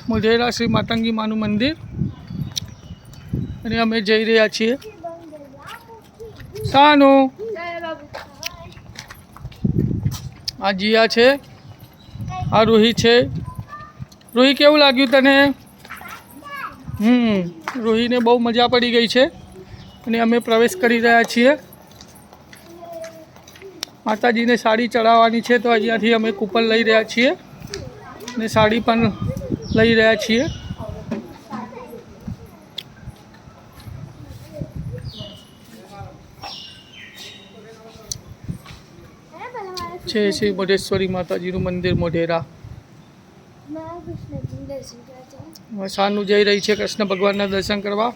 મોઢેરા શ્રી માતંગી માનું મંદિર અને અમે જઈ રહ્યા છીએ. સાનું આ જીયા છે, આ રૂહી છે. રૂહી કેવું લાગ્યું તને? રૂહીને બહુ મજા પડી ગઈ છે અને અમે પ્રવેશ કરી રહ્યા છીએ. માતાજીને સાડી ચડાવવાની છે તો અહીંયાથી અમે કૂપન લઈ રહ્યા છીએ અને સાડી પણ લઈ રહ્યા છીએ. છે શ્રી મોઢેશ્વરી માતાજીનું મંદિર મોઢેરા. સાનું જઈ રહી છે કૃષ્ણ ભગવાનના દર્શન કરવા.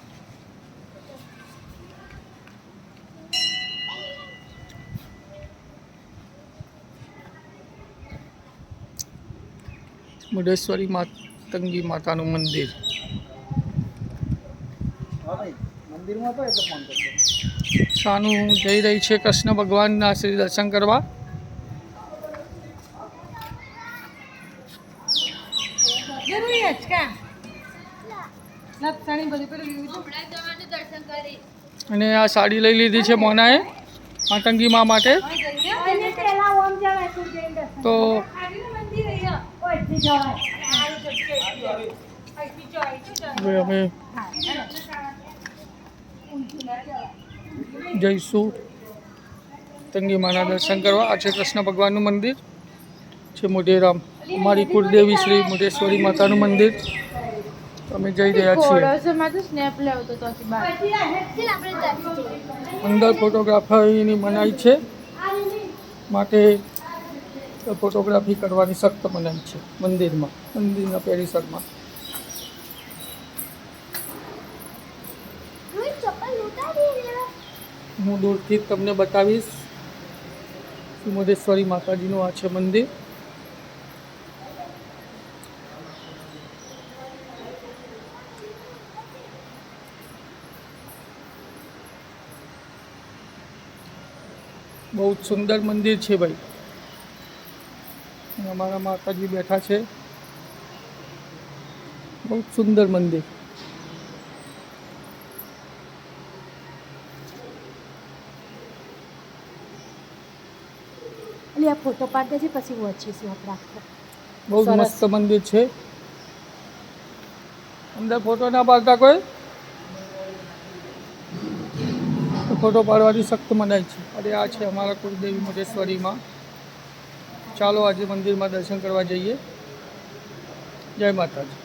મોઢેશ્વરી માતંગી માતાનું મંદિર. સાનું જઈ રહી છે કૃષ્ણ ભગવાનના શ્રી દર્શન કરવા. અને આ સાડી લઈ લીધી છે મોનાએ માતંગી મા માટે. તો હવે અમે જઈશું માતંગી માના દર્શન કરવા. આ છે કૃષ્ણ ભગવાનનું મંદિર છે મોઢેરામ. અમારી કુળદેવી શ્રી મોઢેશ્વરી માતાનું મંદિર. અમે જઈ રહ્યા છીએ. અંદર ફોટોગ્રાફીની મનાઈ છે માટે ફોટોગ્રાફી કરવાની સખ્ત મનાઈ છે મંદિરના પરિસરમાં. હું દૂરથી તમને બતાવીશ. મોઢેશ્વરી માતાજીનું આ છે મંદિર. બહુ જ સુંદર મંદિર છે ભાઈ. અમારા માતાજી બેઠા છે. બહુ જ સુંદર મંદિર. ફોટો પાડ દેજે પછી વચ્ચે બહુ મસ્ત મંદિર છે. અંદર ફોટો ના પાડતા કોઈ. ફોટો પાડવાની સખ્ત મનાઈ છે. અરે આ છે અમારા કુળદેવી મોઢેશ્વરીમાં. ચાલો આજે મંદિરમાં દર્શન કરવા જઈએ. જય માતાજી.